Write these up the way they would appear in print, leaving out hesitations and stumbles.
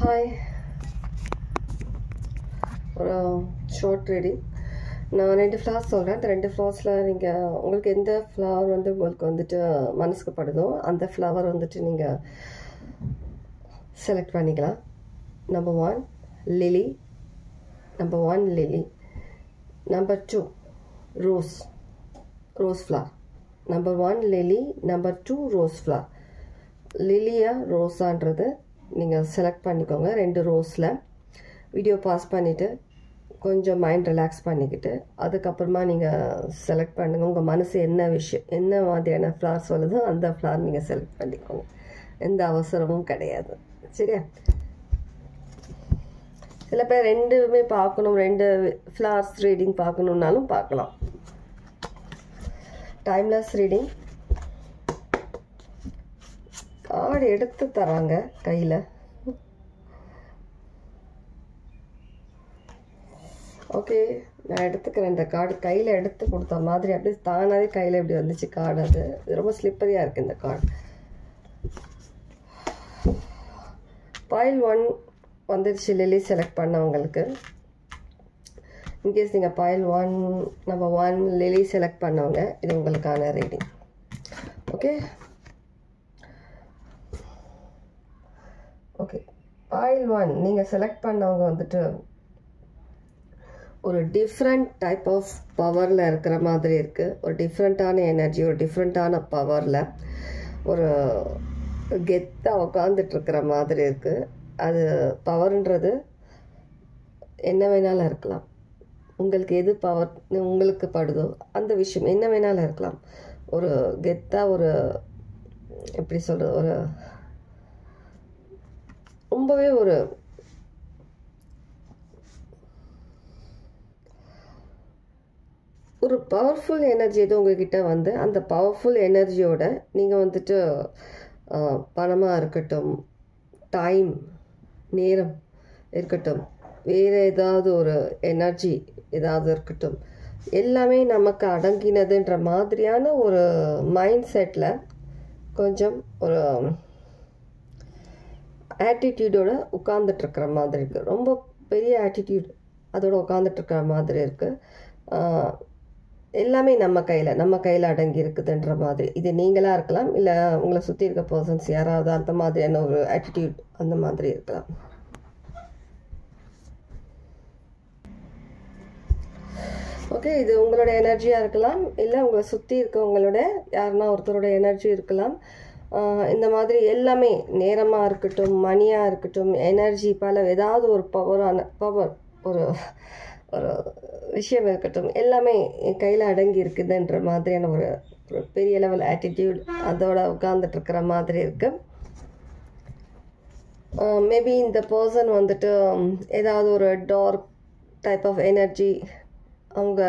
Hi, ஒரு short reading. நான் 2 flowers சொல்கிறேன். அந்த 2 ஃப்ளவர்ஸில் நீங்கள் உங்களுக்கு எந்த ஃப்ளவர் உங்களுக்கு வந்துட்டு மனசுக்கு படுதோ அந்த ஃப்ளவர் வந்துட்டு நீங்கள் செலக்ட் பண்ணிக்கலாம். Number 1 lily, number 2 rose flower. Number 1 lily, number 2 rose flower. லிலியா ரோஸான்றது நீங்கள் செலக்ட் பண்ணிக்கோங்க. 2 ரோஸில் வீடியோ பாஸ் பண்ணிவிட்டு கொஞ்சம் மைண்ட் ரிலாக்ஸ் பண்ணிக்கிட்டு அதுக்கப்புறமா நீங்கள் செலக்ட் பண்ணுங்கள். உங்கள் மனசு என்ன மாதிரியான ஃப்ளவர் சொல்லுதோ அந்த ஃப்ளவர் நீங்கள் செலக்ட் பண்ணிக்கோங்க. எந்த அவசரமும் கிடையாது, சரியா? சில பேர் 2மே பார்க்கணும், 2 ஃப்ளவர்ஸ் ரீடிங் பார்க்கணுன்னாலும் பார்க்கலாம். Timeless reading. கார்டு எடுத்து தராங்க கையில். ஓகே, நான் எடுத்துக்கிறேன். இந்த கார்டு கையில் எடுத்து கொடுத்த மாதிரி அப்படியே தானாகவே கையில் எப்படி வந்துச்சு கார்டு. அது ரொம்ப ஸ்லிப்பரியாக இருக்குது இந்த கார்டு. பாயில் 1 வந்துடுச்சு லிலி செலக்ட் பண்ணவங்களுக்கு. இன்கேஸ் நீங்கள் பாயில் 1 நம்பர் 1 லிலி செலக்ட் பண்ணவங்க, இது உங்களுக்கான ரீடிங். ஓகே, பாயில் 1 நீங்கள் செலக்ட் பண்ணவங்க வந்துட்டு ஒரு டிஃப்ரெண்ட் டைப் ஆஃப் பவரில் இருக்கிற மாதிரி இருக்குது. ஒரு டிஃப்ரெண்ட்டான எனர்ஜி, ஒரு டிஃப்ரெண்ட்டான பவரில் ஒரு கெத்தாக உட்காந்துட்ருக்கிற மாதிரி இருக்குது. அது பவர்ன்றது என்ன வேணாலும் இருக்கலாம். உங்களுக்கு எது பவர் உங்களுக்கு படுதோ அந்த விஷயம் என்ன வேணாலும் இருக்கலாம். ஒரு கெத்தாக, ஒரு எப்படி சொல்கிறது, ஒரு ரொம்பவே ஒரு பவர்ஃபுல் எனர்ஜி எதுவும் உங்ககிட்ட வந்து அந்த பவர்ஃபுல் எனர்ஜியோட நீங்கள் வந்துட்டு பணமாக இருக்கட்டும், டைம் நேரம் இருக்கட்டும், வேறு ஏதாவது ஒரு எனர்ஜி ஏதாவது இருக்கட்டும், எல்லாமே நமக்கு அடங்கினதுன்ற மாதிரியான ஒரு மைண்ட் செட்டில் கொஞ்சம் ஒரு ஆட்டிடியூடோட உட்காந்துட்ருக்கிற மாதிரி இருக்குது. ரொம்ப பெரிய ஆட்டிடியூட் அதோட உட்காந்துட்ருக்கிற மாதிரி இருக்குது. எல்லாமே நம்ம கையில் அடங்கி இருக்குதுன்ற மாதிரி. இது நீங்களாக இருக்கலாம், இல்லை உங்களை சுற்றி இருக்க பர்சன்ஸ் யாராவது அந்த மாதிரியான ஒரு ஆட்டிடியூட் அந்த மாதிரி இருக்கலாம். ஓகே, இது உங்களோட எனர்ஜியாக இருக்கலாம், இல்லை உங்களை சுற்றி இருக்கவங்களோட யாருன்னா ஒருத்தரோட எனர்ஜி இருக்கலாம். இந்த மாதிரி எல்லாமே நேரமாக இருக்கட்டும், மணியாக இருக்கட்டும், எனர்ஜி, ஏதாவது ஒரு பவர் ஒரு விஷயம் இருக்கட்டும், எல்லாமே என் கையில் அடங்கி இருக்குதுன்ற மாதிரியான ஒரு பெரிய லெவல் ஆட்டிடியூட் அதோட உட்கார்ந்துட்டுருக்கிற மாதிரி இருக்குது. மேபி இந்த பர்சன் வந்துட்டு ஏதாவது ஒரு டார்க் டைப் ஆஃப் எனர்ஜி அவங்க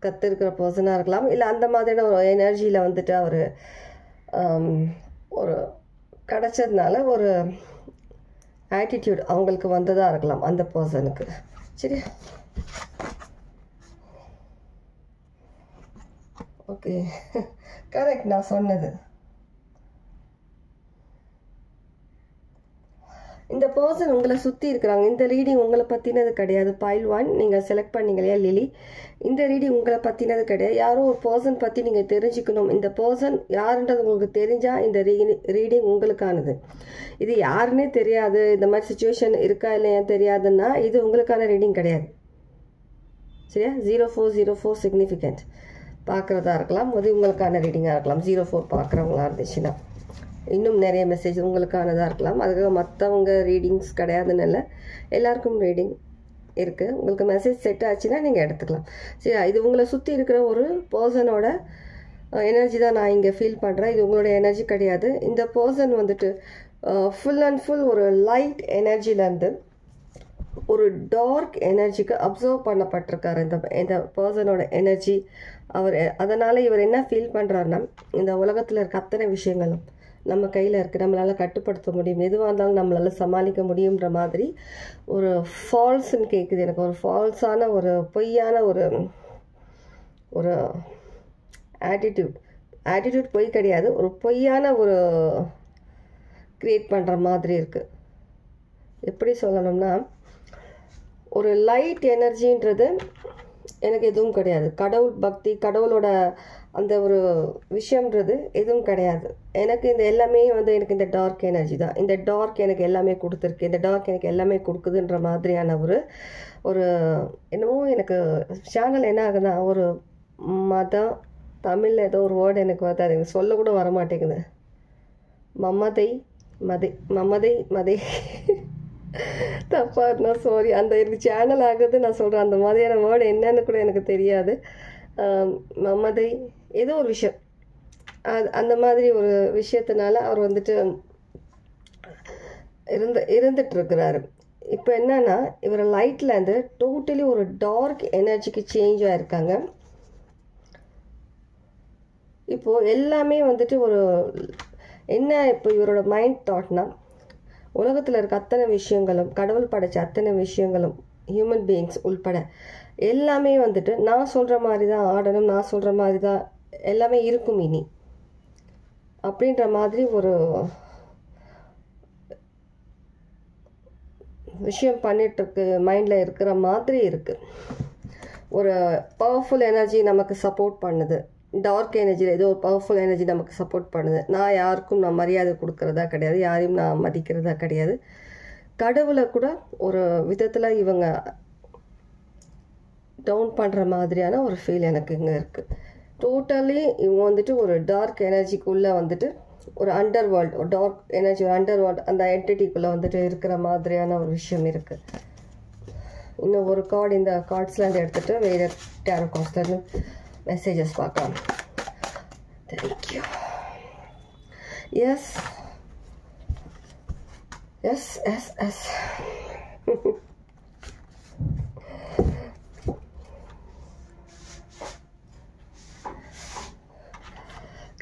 கற்றுருக்கிற பர்சனாக இருக்கலாம், இல்லை அந்த மாதிரியான ஒரு எனர்ஜியில் வந்துட்டு அவர் ஒரு கிடச்சதுனால ஒரு ஆட்டிடியூட் அவங்களுக்கு வந்ததாக இருக்கலாம் அந்த பர்சனுக்கு. சரி, ஓகே, கரெக்ட் நான் சொன்னது. இந்த பர்சன் உங்களை சுற்றி இருக்கிறாங்க. இந்த ரீடிங் உங்களை பற்றினது கிடையாது. பாயில் 1 நீங்கள் செலக்ட் பண்ணீங்க இல்லையா லிலி, இந்த ரீடிங் உங்களை பற்றினது கிடையாது. யாரோ ஒரு பர்சன் பற்றி நீங்கள் தெரிஞ்சுக்கணும். இந்த பர்சன் யாருன்றது உங்களுக்கு தெரிஞ்சால் இந்த ரீடிங் உங்களுக்கானது. இது யாருன்னே தெரியாது, இந்த மாதிரி சுச்சுவேஷன் இருக்கா இல்லையா தெரியாதுன்னா இது உங்களுக்கான ரீடிங் கிடையாது, சரியா? 0404 சிக்னிஃபிகண்ட் பார்க்குறதா இருக்கலாம், அது உங்களுக்கான ரீடிங்காக இருக்கலாம். 04 பார்க்குறவங்களா இருந்துச்சுன்னா இன்னும் நிறைய மெசேஜ் உங்களுக்கானதாக இருக்கலாம். அதுக்காக மற்றவங்க ரீடிங்ஸ் கிடையாதுன்னு இல்லை, எல்லாருக்கும் ரீடிங் இருக்குது. உங்களுக்கு மெசேஜ் செட் ஆச்சுன்னா நீங்கள் எடுத்துக்கலாம். சரி, இது உங்களை சுற்றி இருக்கிற ஒரு பர்சனோட எனர்ஜி தான் நான் இங்கே ஃபீல் பண்ணுறேன். இது உங்களோட எனர்ஜி கிடையாது. இந்த பர்சன் வந்துட்டு ஃபுல் அண்ட் ஃபுல் ஒரு லைட் எனர்ஜிலேருந்து ஒரு டார்க் எனர்ஜிக்கு அப்சர்வ் பண்ணப்பட்டிருக்காரு இந்த பர்சனோட எனர்ஜி. அதனால் இவர் என்ன ஃபீல் பண்ணுறாருன்னா, இந்த உலகத்தில் இருக்க அத்தனை விஷயங்களும் நம்ம கையில் இருக்குது, நம்மளால் கட்டுப்படுத்த முடியும், எதுவாக இருந்தாலும் நம்மளால் சமாளிக்க முடியுன்ற மாதிரி ஒரு ஃபால்ஸ்ன்னு கேட்குது எனக்கு. ஒரு ஃபால்ஸான ஒரு பொய்யான ஒரு ஆட்டிடியூட் பொய் கிடையாது, ஒரு பொய்யான ஒரு க்ரியேட் பண்ணுற மாதிரி இருக்குது. எப்படி சொல்லணும்னா, ஒரு லைட் எனர்ஜின்றது எனக்கு எதுவும் கிடையாது. கடவுள் பக்தி, கடவுளோட அந்த ஒரு விஷயம்ன்றது எதுவும் கிடையாது. எனக்கு இந்த எல்லாமே வந்து எனக்கு இந்த டார்க் எனர்ஜி தான். இந்த டார்க் எனக்கு எல்லாமே கொடுத்துருக்கு, இந்த டார்க் எனக்கு எல்லாமே கொடுக்குதுன்ற மாதிரியான ஒரு என்னமோ எனக்கு சேனல் என்ன ஆகுதுன்னா, ஒரு மதம் தமிழில் ஏதோ ஒரு வேர்டு எனக்கு வந்து அது எனக்கு சொல்ல கூட வர மாட்டேங்குது. மமதை மதை தப்பா இருந்தா சாரி. அந்த எனக்கு சேனல் ஆகுது நான் சொல்கிறேன். அந்த மாதிரியான வேர்டு என்னன்னு கூட எனக்கு தெரியாது. மமதை ஏதோ ஒரு விஷயம், அந்த மாதிரி ஒரு விஷயத்தினால அவர் வந்துட்டு இருந்துட்டுருக்கிறாரு. இப்போ என்னன்னா, இவர் லைட்லேருந்து டோட்டலி ஒரு டார்க் எனர்ஜிக்கு சேஞ்ச் ஆகிருக்காங்க. இப்போது எல்லாமே வந்துட்டு ஒரு என்ன, இப்போ இவரோட மைண்ட் தாட்னா, உலகத்தில் இருக்க அத்தனை விஷயங்களும், கடவுள் படைச்ச அத்தனை விஷயங்களும், ஹியூமன் பீயிங்ஸ் உள்பட எல்லாமே வந்துட்டு நான் சொல்கிற மாதிரி தான் ஆடணும், நான் சொல்கிற மாதிரி தான் எல்லாமே இருக்கும் இனி அப்படின்ற மாதிரி ஒரு விஷயம் பண்ணிகிட்ருக்கு, மைண்டில் இருக்கிற மாதிரி இருக்குது. ஒரு பவர்ஃபுல் எனர்ஜி நமக்கு சப்போர்ட் பண்ணுது. டார்க் எனர்ஜியில் ஏதோ ஒரு பவர்ஃபுல் எனர்ஜி நமக்கு சப்போர்ட் பண்ணுது. நான் யாருக்கும் நான் மரியாதை கொடுக்கறதா கிடையாது, யாரையும் நான் மதிக்கிறதா கிடையாது. கடவுளை கூட ஒரு விதத்தில் இவங்க டவுன் பண்ணுற மாதிரியான ஒரு ஃபீல் எனக்கு இங்கே இருக்குது. டோட்டலி இவங்க வந்துட்டு ஒரு டார்க் எனர்ஜிக்குள்ளே வந்துட்டு ஒரு அண்டர் வேர்ல்டு, ஒரு டார்க் எனர்ஜி, ஒரு அண்டர் வேர்ல்டு, அந்த என்டிட்டிக்குள்ளே வந்துட்டு இருக்கிற மாதிரியான ஒரு விஷயம் இருக்குது. இன்னும் ஒரு கார்டு, இந்த கார்ட்ஸ்லேருந்து எடுத்துகிட்டு வேறு டேரோ கார்ட்ஸ்லேருந்து மெசேஜஸ் பார்க்கலாம். Thank you. Yes yes yes yes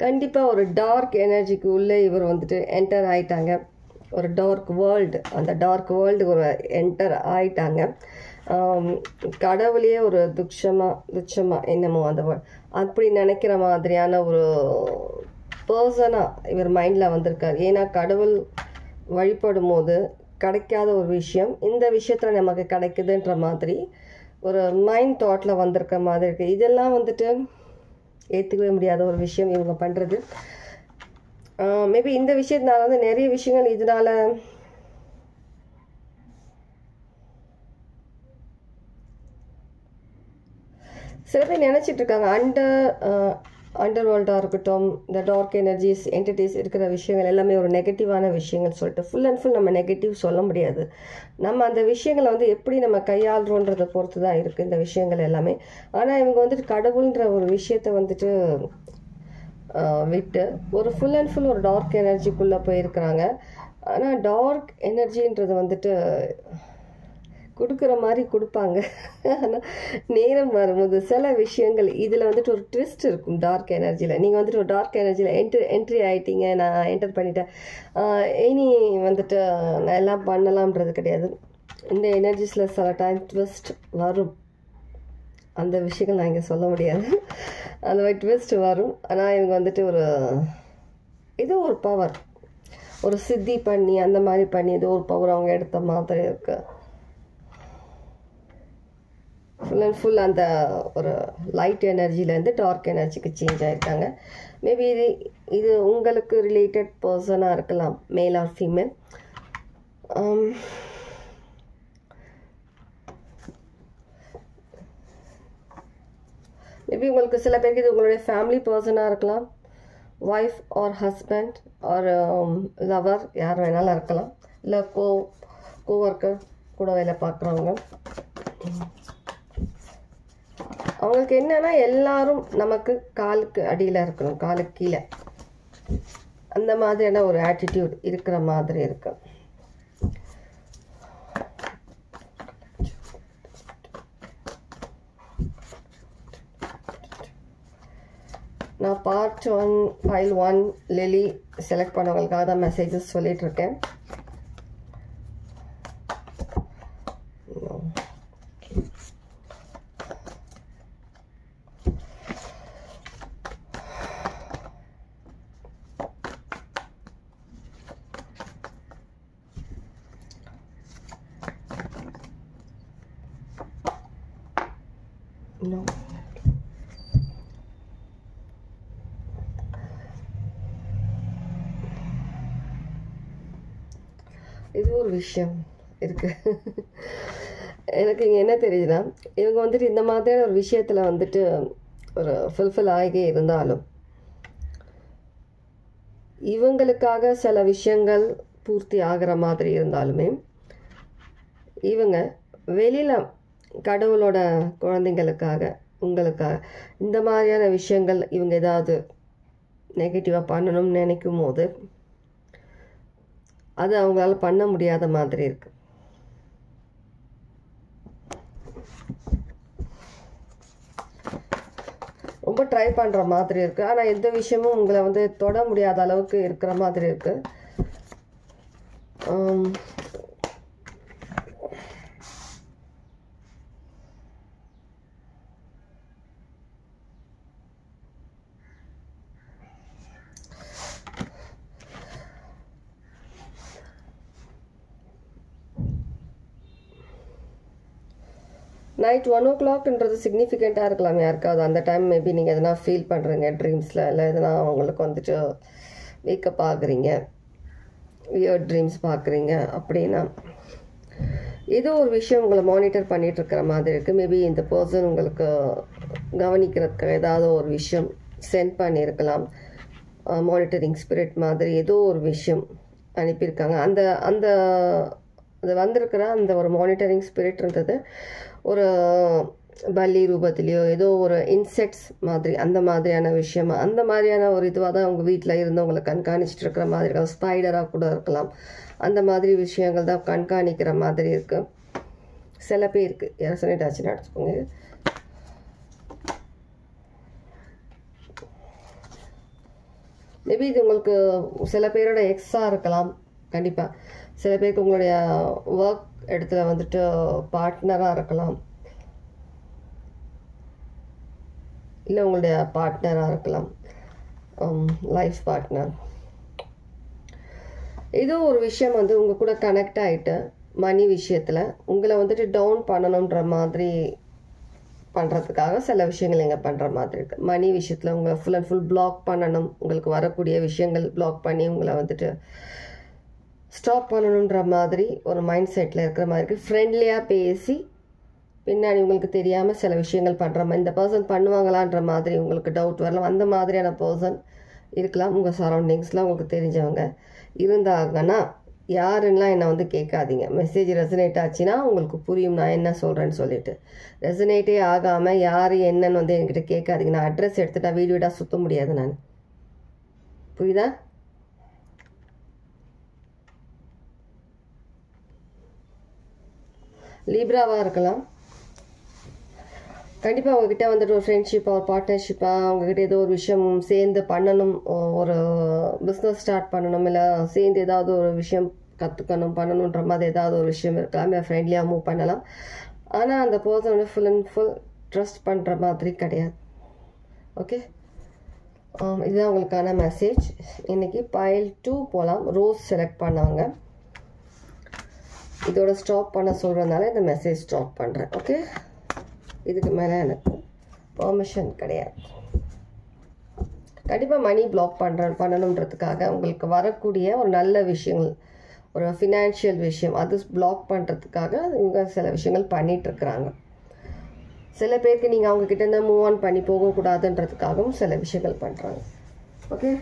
கண்டிப்பாக ஒரு டார்க் எனர்ஜிக்கு உள்ளே இவர் வந்துட்டு என்டர் ஆகிட்டாங்க. ஒரு டார்க் வேர்ல்டு, அந்த டார்க் வேர்ல்டு ஒரு என்டர் ஆகிட்டாங்க. கடவுளையே ஒரு துச்சமாக என்னமோ அந்த அப்படி நினைக்கிற மாதிரியான ஒரு பர்சனாக இவர் மைண்டில் வந்திருக்கார். ஏன்னா கடவுள் வழிபடும் போது கிடைக்காத ஒரு விஷயம் இந்த விஷயத்தில் நமக்கு கிடைக்குதுன்ற மாதிரி ஒரு மைண்ட் தாட்டில் வந்திருக்க மாதிரி இருக்குது. இதெல்லாம் வந்துட்டு ஏற்றுக்கவே முடியாத ஒரு விஷயம் இவங்க பண்ணுறது. மேபி இந்த விஷயத்தினால வந்து நிறைய விஷயங்கள் இதனால சில பேர் நினச்சிட்டு இருக்காங்க, அண்டர் வேர்ல்டாக இருக்கட்டும், இந்த டார்க் எனர்ஜிஸ் என்டிட்டிஸ் இருக்கிற விஷயங்கள் எல்லாமே ஒரு நெகட்டிவான விஷயங்கள் சொல்லிட்டு ஃபுல் அண்ட் ஃபுல் நம்ம நெகட்டிவ் சொல்ல முடியாது. நம்ம அந்த விஷயங்களை வந்து எப்படி நம்ம கையாளுறோன்றதை பொறுத்து தான் இருக்குது இந்த விஷயங்கள் எல்லாமே. ஆனால் இவங்க வந்துட்டு கடவுள்ன்ற ஒரு விஷயத்தை வந்துட்டு விட்டு ஒரு ஃபுல் அண்ட் ஃபுல் ஒரு டார்க் எனர்ஜிக்குள்ளே போயிருக்கிறாங்க. ஆனால் டார்க் எனர்ஜின்றது வந்துட்டு கொடுக்குற மாதிரி கொடுப்பாங்க. ஆனால் நேரம் வரும்போது சில விஷயங்கள் இதில் வந்துட்டு ஒரு ட்விஸ்ட் இருக்கும். டார்க் எனர்ஜியில் நீங்கள் வந்துட்டு ஒரு டார்க் எனர்ஜியில் என்ட்ரி ஆகிட்டீங்க, நான் என்டர் பண்ணிட்டேன், இனி வந்துட்டு நான் எல்லாம் பண்ணலாம்ன்றது கிடையாது. இந்த எனர்ஜிஸில் சில டைம் ட்விஸ்ட் வரும். அந்த விஷயங்கள் நான் இங்கே சொல்ல முடியாது. அந்த மாதிரி ட்விஸ்ட் வரும். ஆனால் இவங்க வந்துட்டு ஏதோ ஒரு பவர், ஒரு சித்தி பண்ணி அந்த மாதிரி பண்ணி ஏதோ ஒரு பவர் அவங்க எடுத்த மாதிரி இருக்கு. ஃபுல் அண்ட் ஃபுல் அந்த ஒரு லைட் எனர்ஜிலேருந்து டார்க் எனர்ஜிக்கு சேஞ்ச் ஆகிருக்காங்க. மேபி இது உங்களுக்கு ரிலேட்டட் பர்சனாக இருக்கலாம், மேல் ஆர் ஃபீமேல். மேபி உங்களுக்கு சில பேருக்கு இது உங்களுடைய ஃபேமிலி பர்சனாக இருக்கலாம், wife or husband or lover, யார் வேணாலும் இருக்கலாம். இல்லை கோவொர்க்கர் கூட வேலை பார்க்குறவங்க. அவங்களுக்கு என்னன்னா எல்லாரும் நமக்கு காலுக்கு அடியில் இருக்கணும், காலுக்கு கீழே, அந்த மாதிரியான ஒரு ஆட்டிடியூட் இருக்கிற மாதிரி இருக்கு. நான் பார்ட் 1 ஃபைல் 1 லிலி செலக்ட் பண்ணவங்களுக்காக தான் மெசேஜஸ் சொல்லிட்டு இருக்கேன். இன்னும் இது ஒரு விஷயம் இருக்கு. எனக்கு இங்கே என்ன தெரியுதுன்னா, இவங்க வந்துட்டு இந்த மாதிரியான ஒரு விஷயத்தில் வந்துட்டு ஒரு ஃபுல்ஃபில் ஆகி இருந்தாலும் இவங்களுக்காக சில விஷயங்கள் பூர்த்தி ஆகிற மாதிரி இருந்தாலுமே இவங்க வெளியில் கடவுளோட குழந்தைங்களுக்காக உங்களுக்காக இந்த மாதிரியான விஷயங்கள் இவங்க ஏதாவது நெகட்டிவாக பண்ணணும்னு நினைக்கும் போது அது அவங்களால பண்ண முடியாத மாதிரி இருக்கு. ரொம்ப ட்ரை பண்ணுற மாதிரி இருக்குது. ஆனால் எந்த விஷயமும் உங்களை வந்து தொட முடியாத அளவுக்கு இருக்கிற மாதிரி இருக்குது. நைட் 1 o'clockன்றது சிக்னிஃபிகண்ட்டாக இருக்கலாம் யாருக்காவது. அந்த டைம் மேபி நீங்கள் எதனா ஃபீல் பண்ணுறீங்க ட்ரீம்ஸில், இல்லை எதனா உங்களுக்கு வந்துட்டு வேக்கப் ஆகுறீங்க, வியர்ட் ட்ரீம்ஸ் பார்க்குறீங்க அப்படின்னா ஏதோ ஒரு விஷயம் உங்களை மானிட்டர் பண்ணிகிட்டு இருக்கிற மாதிரி இருக்குது. மேபி இந்த பர்சன் உங்களுக்கு கவனிக்கிறதுக்கு ஏதாவது ஒரு விஷயம் சென்ட் பண்ணியிருக்கலாம். மானிட்டரிங் ஸ்பிரிட் மாதிரி ஏதோ ஒரு விஷயம் அனுப்பியிருக்காங்க. அந்த அந்த அது வந்திருக்கிற அந்த ஒரு மானிட்டரிங் ஸ்பிரிட்ன்றது ஒரு பல்லி ரூபத்திலையோ ஏதோ ஒரு இன்செக்ட்ஸ் மாதிரி அந்த மாதிரியான விஷயம், அந்த மாதிரியான ஒரு இதுவாக தான் உங்கள் வீட்டில் இருந்து உங்களை கண்காணிச்சிட்டு இருக்கிற மாதிரி இருக்கலாம். ஸ்பைடராக கூட இருக்கலாம். அந்த மாதிரி விஷயங்கள் தான் கண்காணிக்கிற மாதிரி இருக்குது சில பேருக்கு. யாரும் சொல்லிட்டாச்சுன்னா எடுத்துக்கோங்க. மேபி இது உங்களுக்கு சில பேரோட எக்ஸாக இருக்கலாம். கண்டிப்பாக சில பேருக்கு உங்களுடைய ஒர்க் இடத்துல வந்துட்டு பார்ட்னராக இருக்கலாம், இல்லை உங்களுடைய பார்ட்னராக இருக்கலாம், லைஃப் பார்ட்னர். ஏதோ ஒரு விஷயம் வந்து உங்கள் கூட கனெக்ட் ஆகிட்டு மணி விஷயத்தில் உங்களை வந்துட்டு டவுன் பண்ணணுன்ற மாதிரி பண்ணுறதுக்காக சில விஷயங்கள் நீங்கள் பண்ணுற மாதிரி இருக்குது. மணி விஷயத்தில் உங்களை ஃபுல் அண்ட் ஃபுல் பிளாக் பண்ணணும், உங்களுக்கு வரக்கூடிய விஷயங்கள் பிளாக் பண்ணி உங்களை வந்துட்டு ஸ்டாப் பண்ணணுன்ற மாதிரி ஒரு மைண்ட் செட்டில் இருக்கிற மாதிரி இருக்குது. ஃப்ரெண்ட்லியாக பேசி பின்னாடி உங்களுக்கு தெரியாமல் சில விஷயங்கள் பண்ணுற மாதிரி, இந்த பர்சன் பண்ணுவாங்களான்ற மாதிரி உங்களுக்கு டவுட் வரலாம். அந்த மாதிரியான பர்சன் இருக்கலாம். உங்கள் சரௌண்டிங்ஸில் உங்களுக்கு தெரிஞ்சவங்க இருந்தாங்கன்னா யாருன்னெலாம் என்னை வந்து கேட்காதீங்க. மெசேஜ் ரெசனேட் ஆச்சுன்னா உங்களுக்கு புரியும் நான் என்ன சொல்கிறேன்னு சொல்லிட்டு. ரெசனேட்டே ஆகாமல் யார் என்னன்னு வந்து என்கிட்ட கேட்காதீங்க. நான் அட்ரஸ் எடுத்துட்டா வீடியோடாக சுற்ற முடியாது. நான் புரியுதா? லீப்ராவாக இருக்கலாம். கண்டிப்பாக உங்ககிட்ட வந்துட்டு ஒரு ஃப்ரெண்ட்ஷிப்பாக ஒரு பார்ட்னர்ஷிப்பாக உங்ககிட்ட ஏதோ ஒரு விஷயம் சேர்ந்து பண்ணணும், ஒரு பிஸ்னஸ் ஸ்டார்ட் பண்ணணும், இல்லை சேர்ந்து ஏதாவது ஒரு விஷயம் கற்றுக்கணும் பண்ணணுன்ற மாதிரி ஏதாவது ஒரு விஷயம் இருக்கலாம். ஃப்ரெண்ட்லியாக மூவ் பண்ணலாம். ஆனால் அந்த பர்சன் வந்து ஃபுல் அண்ட் ஃபுல் ட்ரஸ்ட் பண்ணுற மாதிரி கிடையாது. ஓகே, இதுதான் உங்களுக்கான மெசேஜ். இன்றைக்கி பைல் 2 போகலாம். ரோஸ் செலக்ட் பண்ணாங்க. இதோட ஸ்டாப் பண்ண சொல்கிறதுனால இந்த மெசேஜ் ஸ்டாப் பண்ணுறேன். ஓகே, இதுக்கு மேலே எனக்கு பெர்மிஷன் கிடையாது. கண்டிப்பாக மணி பிளாக் பண்ணணுன்றதுக்காக உங்களுக்கு வரக்கூடிய ஒரு நல்ல விஷயங்கள், ஒரு ஃபினான்ஷியல் விஷயம், அது பிளாக் பண்ணுறதுக்காக இவங்க சில விஷயங்கள் பண்ணிகிட்ருக்குறாங்க. சில பேருக்கு நீங்கள் அவங்கக்கிட்ட இருந்தால் மூவ் ஆன் பண்ணி போகக்கூடாதுன்றதுக்காகவும் சில விஷயங்கள் பண்ணுறாங்க. ஓகே,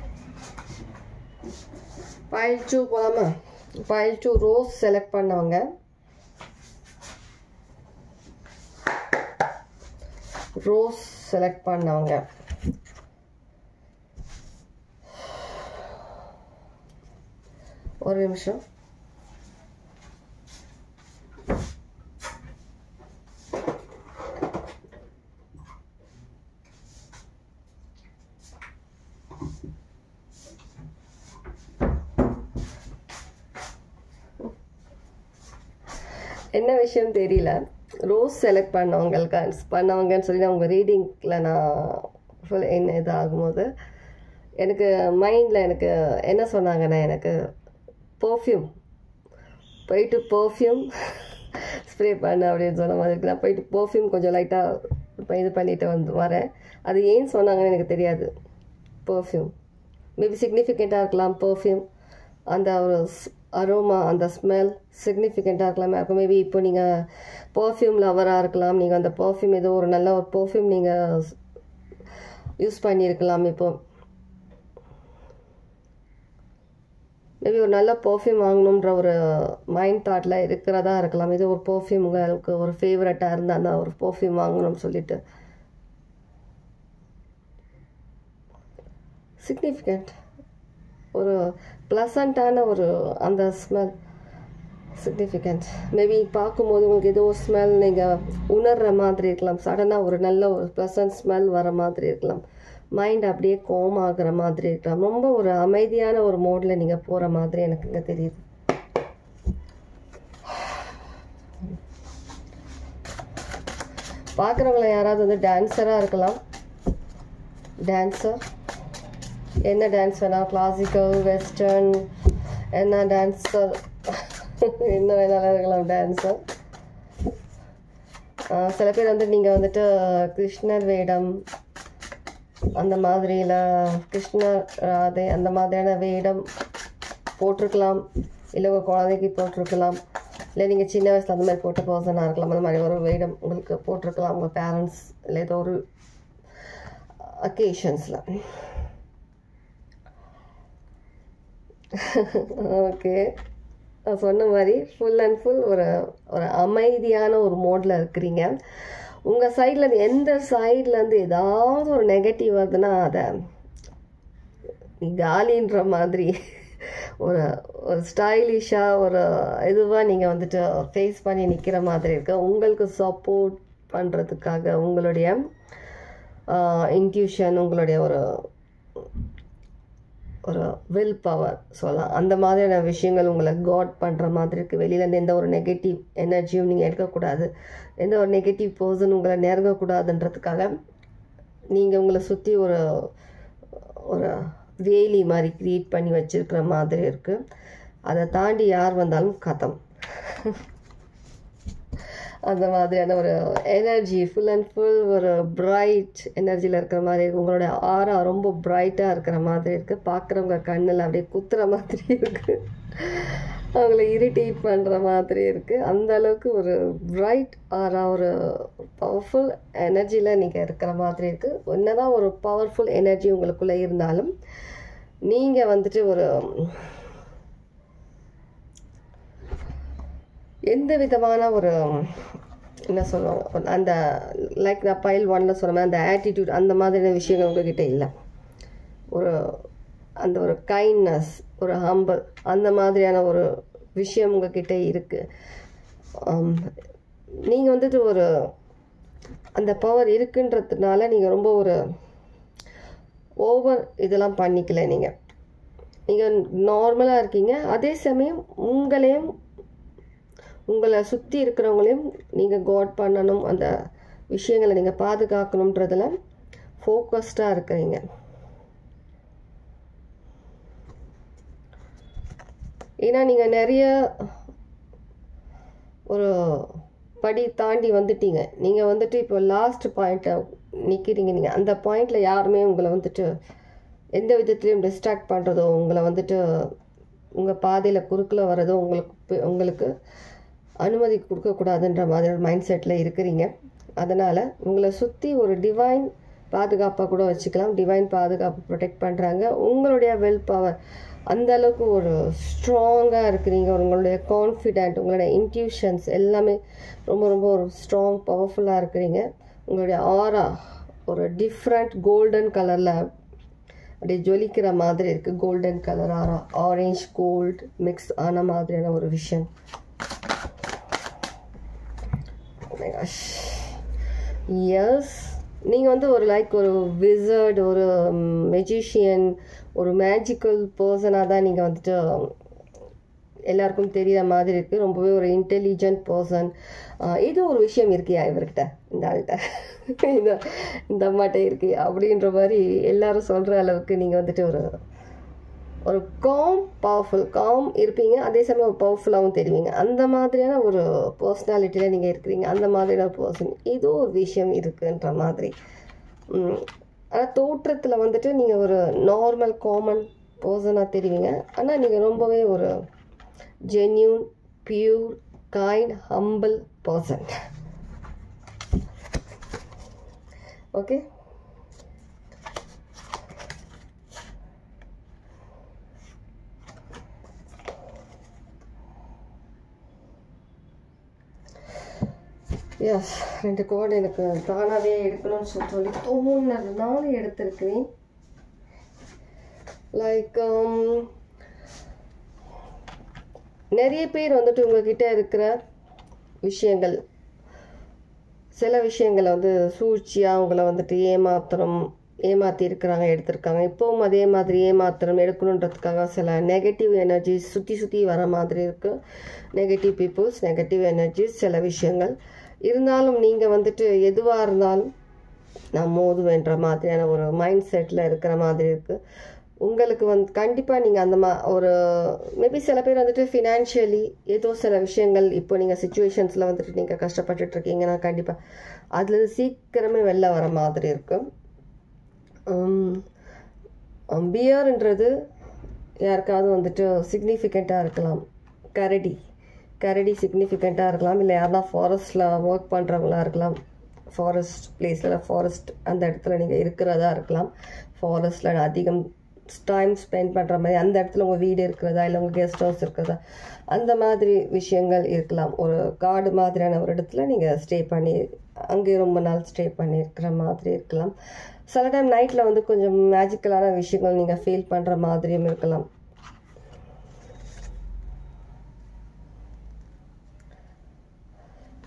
பைல் 2 போகலாமா? பைல் 2 ரோஸ் செலக்ட் பண்ணவங்க. ரோஸ் செலக்ட் பண்ணவங்க ஒரு நிமிஷம். என்ன விஷயம் தெரியல. ரோஸ் செலக்ட் பண்ணவங்கன்னு சொல்லி நான் உங்கள் ரீடிங்கில் நான் ஃபுல் என்ன இது ஆகும்போது எனக்கு மைண்டில் எனக்கு என்ன சொன்னாங்கன்னா, எனக்கு பர்ஃப்யூம் போயிட்டு பர்ஃப்யூம் ஸ்ப்ரே பண்ண அப்படின்னு சொன்ன மாதிரி இருக்கு. நான் போயிட்டு பர்ஃப்யூம் கொஞ்சம் லைட்டாக இப்போ இது பண்ணிட்டு வரேன். அது ஏன் சொன்னாங்கன்னு எனக்கு தெரியாது. பர்ஃப்யூம் மேபி சிக்னிஃபிகண்ட்டாக இருக்கலாம். பர்ஃப்யூம் அந்த ஒரு அரோமா, அந்த ஸ்மெல் சிக்னிஃபிகண்ட்டாக இருக்கலாமே இருக்கும். மேபி இப்போ நீங்கள் பர்ஃப்யூம் லவராக இருக்கலாம். நீங்கள் அந்த பர்ஃப்யூம் ஏதோ ஒரு நல்ல ஒரு பர்ஃப்யூம் நீங்கள் யூஸ் பண்ணியிருக்கலாம். இப்போ மேபி ஒரு நல்ல பர்ஃப்யூம் வாங்கணுன்ற ஒரு மைண்ட் தாட்டில் இருக்கிறதா இருக்கலாம். இது ஒரு பர்ஃப்யூம் உங்களுக்கு ஒரு ஃபேவரட்டாக இருந்தால் அந்த ஒரு பர்ஃப்யூம் வாங்கணும்னு சொல்லிட்டு சிக்னிஃபிகண்ட் ஒரு ப்ளசண்ட்டான ஒரு அந்த ஸ்மெல் சிக்னிஃபிகண்ட். மேபி பார்க்கும்போது உங்களுக்கு ஏதோ ஒரு ஸ்மெல் நீங்கள் உணர்கிற மாதிரி இருக்கலாம். சடனாக ஒரு நல்ல ஒரு ப்ளசன்ட் ஸ்மெல் வர மாதிரி இருக்கலாம். மைண்ட் அப்படியே கோம் ஆகிற மாதிரி இருக்கலாம். ரொம்ப ஒரு அமைதியான ஒரு மோடில் நீங்கள் போகிற மாதிரி எனக்கு இங்கே தெரியுது. பார்க்குறவங்கள யாராவது வந்து டான்ஸராக இருக்கலாம். டான்ஸர் என்ன டான்ஸ் வேணால், கிளாசிக்கல், வெஸ்டர்ன், என்ன டான்ஸர் என்ன வேணாலும் இருக்கலாம் டான்ஸர். சில பேர் வந்து நீங்கள் வந்துட்டு கிருஷ்ணர் வேடம் அந்த மாதிரியில் கிருஷ்ணர் ராதை அந்த மாதிரியான வேடம் போட்டிருக்கலாம். இல்லை உங்கள் குழந்தைக்கு போட்டிருக்கலாம். இல்லை நீங்கள் சின்ன வயசில் அந்த மாதிரி போட்ட பர்சனாக இருக்கலாம். அந்த மாதிரி ஒரு வேடம் உங்களுக்கு போட்டிருக்கலாம் உங்கள் பேரண்ட்ஸ் இல்லை ஏதோ ஒரு அக்கேஷன்ஸில். ஓகே, நான் சொன்ன மாதிரி ஃபுல் அண்ட் ஃபுல் ஒரு ஒரு அமைதியான ஒரு மோடில் இருக்கிறீங்க. உங்கள் சைட்லேருந்து எந்த சைட்லேருந்து ஏதாவது ஒரு நெகட்டிவ் வருதுன்னா அதை காலின்ற மாதிரி ஒரு ஒரு ஸ்டைலிஷாக ஒரு இதுவாக நீங்கள் வந்துட்டு ஃபேஸ் பண்ணி நிற்கிற மாதிரி இருக்கு. உங்களுக்கு சப்போர்ட் பண்ணுறதுக்காக உங்களுடைய இன்ட்யூஷன், உங்களுடைய ஒரு ஒரு வில் பவர் சொல்லலாம். அந்த மாதிரியான விஷயங்கள் உங்களை காட் பண்ணுற மாதிரி இருக்குது. வெளியிலேருந்து எந்த ஒரு நெகட்டிவ் எனர்ஜியும் நீங்கள் எடுக்கக்கூடாது. எந்த ஒரு நெகட்டிவ் பர்சன் உங்களை நெருங்கக்கூடாதுன்றதுக்காக நீங்கள் உங்களை சுற்றி ஒரு ஒரு வேலி மாதிரி க்ரியேட் பண்ணி வச்சுருக்கிற மாதிரி இருக்குது. அதை தாண்டி யார் வந்தாலும் கதம் அந்த மாதிரியான ஒரு எனர்ஜி ஃபுல் அண்ட் ஃபுல் ஒரு பிரைட் எனர்ஜியில் இருக்கிற மாதிரி இருக்குது. உங்களோட ஆரா ரொம்ப பிரைட்டாக இருக்கிற மாதிரி இருக்குது. பார்க்குறவங்க கண்ணில் அப்படியே குத்துற மாதிரி இருக்குது. அவங்கள இரிட்டேட் பண்ணுற மாதிரி இருக்குது. அந்த அளவுக்கு ஒரு பிரைட் ஆரா, ஒரு பவர்ஃபுல் எனர்ஜியில் நீங்கள் இருக்கிற மாதிரி இருக்குது. என்னதான் ஒரு பவர்ஃபுல் எனர்ஜி உங்களுக்குள்ளே இருந்தாலும் நீங்கள் வந்துட்டு ஒரு எந்த விதமான ஒரு என்ன சொல்லுவாங்க அந்த லைக் நான் பைல் 1ல் சொன்ன மாதிரி அந்த ஆட்டிடியூட் அந்த மாதிரியான விஷயங்கள் உங்ககிட்ட இல்லை. ஒரு அந்த ஒரு கைண்ட்னஸ், ஒரு ஹம்பிள் அந்த மாதிரியான ஒரு விஷயம் உங்ககிட்ட இருக்குது. நீங்கள் வந்துட்டு ஒரு அந்த பவர் இருக்குன்றதுனால நீங்கள் ரொம்ப ஒரு ஓவர் இதெல்லாம் பண்ணிக்கல. நீங்கள் நார்மலாக இருக்கீங்க. அதே சமயம் உங்களையும் உங்களை சுற்றி இருக்கிறவங்களையும் நீங்கள் காட் பண்ணணும், அந்த விஷயங்களை நீங்கள் பாதுகாக்கணுன்றதில் ஃபோக்கஸ்டாக இருக்கிறீங்க. ஏன்னா நீங்கள் நிறைய ஒரு படி தாண்டி வந்துட்டீங்க. நீங்கள் வந்துட்டு இப்போ லாஸ்ட் பாயிண்ட்டை நிற்கிறீங்க. நீங்கள் அந்த பாயிண்டில் யாருமே உங்களை வந்துட்டு எந்த விதத்துலேயும் டிஸ்ட்ராக்ட் பண்ணுறதோ, உங்களை வந்துட்டு உங்கள் பாதையில் குறுக்கில் வர்றதோ உங்களுக்கு அனுமதி கொடுக்கக்கூடாதுன்ற மாதிரி ஒரு மைண்ட் செட்டில் இருக்கிறீங்க. அதனால் உங்களை சுற்றி ஒரு டிவைன் பாதுகாப்பாக கூட வச்சுக்கலாம். டிவைன் பாதுகாப்பு ப்ரொடெக்ட் பண்ணுறாங்க. உங்களுடைய வில் பவர் அந்த அளவுக்கு ஒரு ஸ்ட்ராங்காக இருக்கிறீங்க. உங்களுடைய கான்ஃபிடென்ட், உங்களுடைய இன்ட்யூஷன்ஸ் எல்லாமே ரொம்ப ரொம்ப ஒரு ஸ்ட்ராங் பவர்ஃபுல்லாக இருக்கிறீங்க. உங்களுடைய ஆரா ஒரு டிஃப்ரெண்ட் கோல்டன் கலரில் அப்படியே ஜொலிக்கிற மாதிரி இருக்குது. கோல்டன் கலர் ஆரா, ஆரேஞ்ச் கோல்டு மிக்ஸ் ஆன மாதிரியான ஒரு விஷயம். எஸ், நீங்கள் வந்து ஒரு லைக் ஒரு விசர்ட், ஒரு மெஜிஷியன், ஒரு மேஜிக்கல் பர்சனாக தான் நீங்கள் வந்துட்டு எல்லாருக்கும் தெரிகிற மாதிரி இருக்குது. ரொம்பவே ஒரு இன்டெலிஜென்ட் பர்சன். இது ஒரு விஷயம் இருக்கியா இவர்கிட்ட, இந்த ஆள்கிட்ட, இந்த அம்மாட்ட இருக்கு அப்படின்ற மாதிரி எல்லாரும் சொல்கிற அளவுக்கு நீங்கள் வந்துட்டு ஒரு காம் இருப்பீங்க, அதே சமயம் ஒரு பவர்ஃபுல்லாகவும் தெரிவிங்க. அந்த மாதிரியான ஒரு பர்சனாலிட்டியில் நீங்கள் இருக்கிறீங்க. அந்த மாதிரியான பர்சன் ஏதோ ஒரு விஷயம் இருக்குன்ற மாதிரி. ஆனால் தோற்றத்தில் வந்துட்டு நீங்கள் ஒரு நார்மல் காமன் பர்சனாக தெரிவிங்க. ஆனால் நீங்கள் ரொம்பவே ஒரு genuine, pure, kind, humble person. Okay, yes, 2 card எனக்கு தானாகவே எடுக்கணும்னு சொல்லி தோணுனதுனால எடுத்திருக்கிறேன். லைக் நிறைய பேர் வந்துட்டு உங்ககிட்ட இருக்கிற விஷயங்கள், சில விஷயங்களை வந்து சூழ்ச்சியாக உங்களை வந்துட்டு ஏமாற்றி இருக்கிறாங்க, எடுத்திருக்காங்க. இப்போவும் அதே மாதிரி ஏமாத்திரம் எடுக்கணுன்றதுக்காக சில நெகட்டிவ் எனர்ஜிஸ் சுற்றி வர மாதிரி இருக்குது. நெகட்டிவ் பீப்புள்ஸ், நெகட்டிவ் எனர்ஜிஸ், சில விஷயங்கள் இருந்தாலும் நீங்கள் வந்துட்டு எதுவாக இருந்தாலும் நான் மோதுவேன்ற மாதிரியான ஒரு மைண்ட் செட்டில் இருக்கிற மாதிரி இருக்குது. உங்களுக்கு கண்டிப்பாக நீங்கள் அந்த ஒரு மேபி சில பேர் வந்துட்டு ஃபினான்ஷியலி ஏதோ சில விஷயங்கள் இப்போ நீங்கள் சுச்சுவேஷன்ஸில் வந்துட்டு நீங்கள் கஷ்டப்பட்டுட்டு இருக்கீங்கன்னா கண்டிப்பாக அதில் சீக்கிரமே வெளில வர மாதிரி இருக்குது. பியர்ன்றது யாருக்காவது வந்துட்டு சிக்னிஃபிகண்ட்டாக இருக்கலாம். கரடி சிக்னிஃபிகண்ட்டாக இருக்கலாம். இல்லை யாருனா ஃபாரஸ்ட்டில் ஒர்க் பண்ணுறவங்களா இருக்கலாம். ஃபாரஸ்ட் பிளேஸில், ஃபாரஸ்ட் அந்த இடத்துல நீங்கள் இருக்கிறதா இருக்கலாம். ஃபாரஸ்ட்டில் அதிகம் டைம் ஸ்பெண்ட் பண்ணுற மாதிரி அந்த இடத்துல உங்கள் வீடு இருக்கிறதா, இல்லை உங்கள் கெஸ்ட் ஹவுஸ் இருக்கிறதா, அந்த மாதிரி விஷயங்கள் இருக்கலாம். ஒரு காடு மாதிரியான ஒரு இடத்துல நீங்கள் ஸ்டே பண்ணி அங்கே ரொம்ப நாள் ஸ்டே பண்ணியிருக்கிற மாதிரி இருக்கலாம். சில டைம் நைட்டில் வந்து கொஞ்சம் மேஜிக்கலான விஷயங்கள் நீங்கள் ஃபீல் பண்ணுற மாதிரியும் இருக்கலாம்.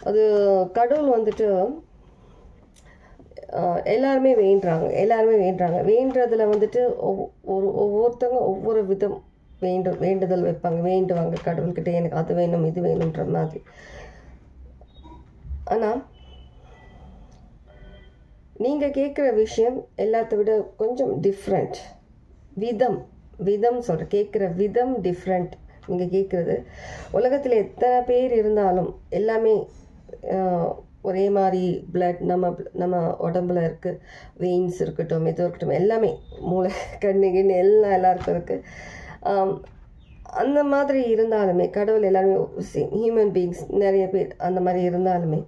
அது கடவுள் வந்துட்டு எல்லாருமே வேண்டுறாங்க. வேண்டுறதுல வந்துட்டு ஒவ்வொருத்தவங்க ஒவ்வொரு விதம் வேண்டுதல் வைப்பாங்க, வேண்டுவாங்க கடவுள்கிட்ட, எனக்கு அது வேணும் இது வேணுன்ற மாதிரி. ஆனால் நீங்கள் கேட்குற விஷயம் எல்லாத்த விட கொஞ்சம் டிஃப்ரெண்ட். விதம் சொல்கிறேன், கேட்குற விதம் டிஃப்ரெண்ட். நீங்கள் கேட்குறது உலகத்தில் எத்தனை பேர் இருந்தாலும் எல்லாமே ஒரே மாதிரி பிளட் நம்ம உடம்புல இருக்குது. வெயின்ஸ் இருக்கட்டும், எதுவும் இருக்கட்டும், எல்லாமே மூளை கண்ணுகின்னு எல்லாருக்கும் இருக்குது. அந்த மாதிரி இருந்தாலுமே கடவுள் எல்லாருமே ஹியூமன் பீயிங்ஸ் நிறைய பேர் அந்த மாதிரி இருந்தாலுமே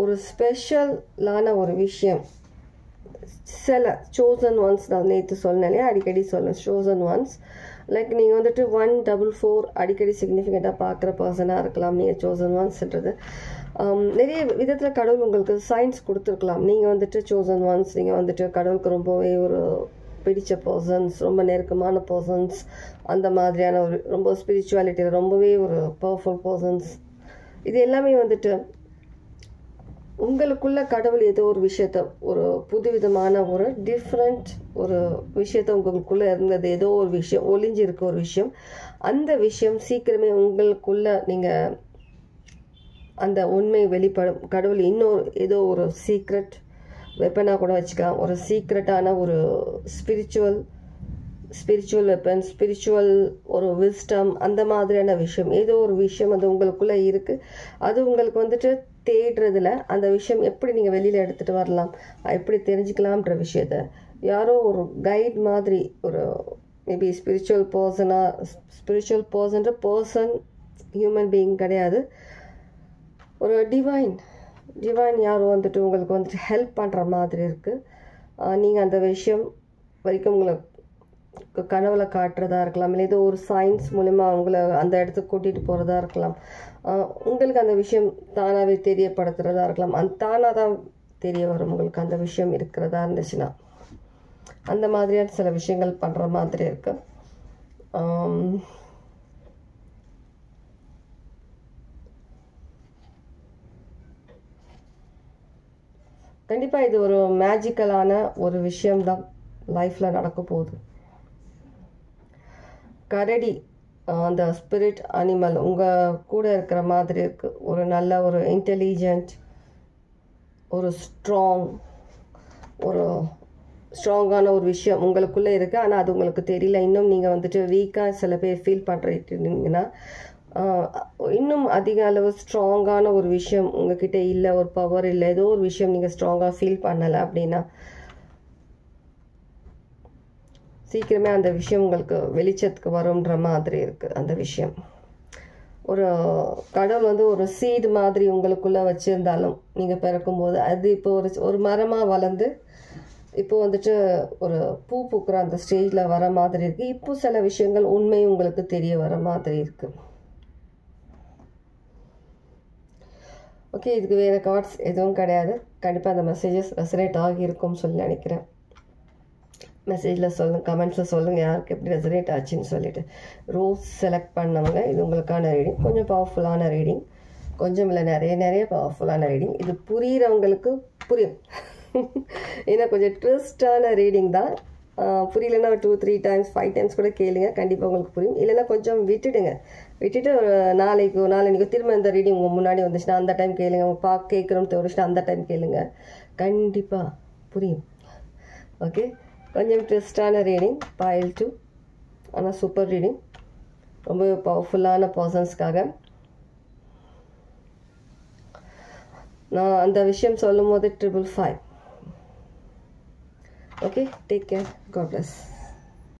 ஒரு ஸ்பெஷலான ஒரு விஷயம் சில சோசன் ஒன்ஸ், நான் நேற்று சொன்னேன் அடிக்கடி சோசன் ஒன்ஸ். லைக் நீங்கள் வந்துட்டு 144 அடிக்கடி சிக்னிஃபிகண்ட்டாக பார்க்குற பர்சனாக இருக்கலாம். நீங்கள் சோசன் ஒன்ஸ்ன்றது நிறைய விதத்தில் கடவுள் உங்களுக்கு சயின்ஸ் கொடுத்துருக்கலாம். நீங்கள் வந்துட்டு சோசன் ஒன்ஸ், நீங்கள் வந்துட்டு கடவுளுக்கு ரொம்பவே ஒரு பிடிச்ச பர்சன்ஸ், ரொம்ப நெருக்கமான பர்சன்ஸ், அந்த மாதிரியான ஒரு ரொம்ப ஸ்பிரிச்சுவாலிட்டியில் ரொம்பவே ஒரு பவர்ஃபுல் பர்சன்ஸ். இது எல்லாமே வந்துட்டு உங்களுக்குள்ள கடவுள் ஏதோ ஒரு விஷயத்த, ஒரு புதுவிதமான ஒரு டிஃப்ரெண்ட் ஒரு விஷயத்த உங்களுக்குள்ளே இருந்தது, ஏதோ ஒரு விஷயம் ஒளிஞ்சிருக்க ஒரு விஷயம். அந்த விஷயம் சீக்கிரமே உங்களுக்குள்ள நீங்கள் அந்த உண்மை வெளிப்படும். கடவுள் இன்னொரு ஏதோ ஒரு சீக்ரெட் வெப்பனாக கூட வச்சுக்கலாம். ஒரு சீக்ரெட்டான ஒரு ஸ்பிரிச்சுவல் வெப்பன், ஸ்பிரிச்சுவல் ஒரு விஸ்டம், அந்த மாதிரியான விஷயம், ஏதோ ஒரு விஷயம் அது உங்களுக்குள்ளே இருக்குது. அது உங்களுக்கு வந்துட்டு தேடுறதுல அந்த விஷயம் எப்படி நீங்கள் வெளியில் எடுத்துகிட்டு வரலாம், எப்படி தெரிஞ்சுக்கலாம்ன்ற விஷயத்த யாரோ ஒரு கைட் மாதிரி, ஒரு மேபி ஸ்பிரிச்சுவல் பர்சன்ற பர்சன் ஹியூமன் பீயிங் கிடையாது, ஒரு டிவைன் யாரோ வந்துட்டு உங்களுக்கு வந்துட்டு ஹெல்ப் பண்ணுற மாதிரி இருக்குது. நீங்கள் அந்த விஷயம் வரைக்கும் உங்களுக்கு கனவுல காட்டுறதா இருக்கலாம், இல்லை ஏதோ ஒரு சயின்ஸ் மூலமா அவங்கள அந்த இடத்துக்கு கூட்டிகிட்டு போகிறதா இருக்கலாம். உங்களுக்கு அந்த விஷயம் தானாகவே தெரியப்படுத்துகிறதா இருக்கலாம். தானாக தான் தெரிய வரும் உங்களுக்கு அந்த விஷயம் இருக்கிறதா இருந்துச்சுன்னா. அந்த மாதிரியான சில விஷயங்கள் பண்ணுற மாதிரி இருக்கு. கண்டிப்பாக இது ஒரு மேஜிக்கலான ஒரு விஷயம்தான் லைஃப்பில் நடக்க போகுது. கரடி அந்த ஸ்பிரிட் அனிமல் உங்கள் கூட இருக்கிற மாதிரி இருக்குது. ஒரு நல்ல ஒரு இன்டெலிஜென்ட், ஒரு ஸ்ட்ராங், ஒரு ஸ்ட்ராங்கான ஒரு விஷயம் உங்களுக்குள்ளே இருக்குது. ஆனால் அது உங்களுக்கு தெரியல. இன்னும் நீங்கள் வந்துட்டு வீக்காக சில பேர் ஃபீல் பண்ணுறீங்கன்னா இன்னும் அதிக அளவு ஸ்ட்ராங்கான ஒரு விஷயம் உங்ககிட்ட இல்லை, ஒரு பவர் இல்லை, ஏதோ ஒரு விஷயம் நீங்கள் ஸ்ட்ராங்காக ஃபீல் பண்ணலை அப்படின்னா சீக்கிரமே அந்த விஷயம் உங்களுக்கு வெளிச்சத்துக்கு வரும்ன்ற மாதிரி இருக்குது. அந்த விஷயம் ஒரு கடவுள் வந்து ஒரு சீடு மாதிரி உங்களுக்குள்ளே வச்சுருந்தாலும் நீங்கள் பிறக்கும்போது அது இப்போ ஒரு மரமாக வளர்ந்து இப்போ வந்துட்டு ஒரு பூ பூக்கிற அந்த ஸ்டேஜில் வர மாதிரி இருக்குது. இப்போ சில விஷயங்கள் உண்மை உங்களுக்கு தெரிய வர மாதிரி இருக்குது. ஓகே, இதுக்கு வேறு கார்ட்ஸ் எதுவும் கிடையாது. கண்டிப்பாக அந்த மெசேஜஸ் ரெசனேட் ஆகியிருக்கும்னு சொல்லி நினைக்கிறேன். மெசேஜில் சொல்லுங்கள், கமெண்ட்ஸில் சொல்லுங்கள் யாருக்கு எப்படி ரெசனேட் ஆச்சுன்னு சொல்லிவிட்டு. ரோஸ் செலக்ட் பண்ணவங்க இது உங்களுக்கான ரீடிங். கொஞ்சம் பவர்ஃபுல்லான ரீடிங், கொஞ்சம் இல்லை நிறைய பவர்ஃபுல்லான ரீடிங். இது புரிகிறவங்களுக்கு புரியும். ஏன்னா கொஞ்சம் ட்விஸ்டான ரீடிங் தான். புரியலன்னா 2-3 டைம்ஸ் 5 டைம்ஸ் கூட கேளுங்க, கண்டிப்பாக உங்களுக்கு புரியும். இல்லைன்னா கொஞ்சம் விட்டுட்டு நாளைக்கு திரும்ப இந்த ரீடிங் உங்கள் முன்னாடி வந்துச்சுன்னா அந்த டைம் கேளுங்க. உங்கள் கேட்குறோம்னு தோணுச்சுன்னா அந்த டைம் கேளுங்க, கண்டிப்பாக புரியும். ஓகே, கொஞ்சம் ட்விஸ்டான ரீடிங் Pile 2, ஆனால் சூப்பர் ரீடிங், ரொம்ப பவர்ஃபுல்லான பர்சன்ஸ்க்காக. நான் அந்த விஷயம் சொல்லும் போது 555. Okay, take care. God bless.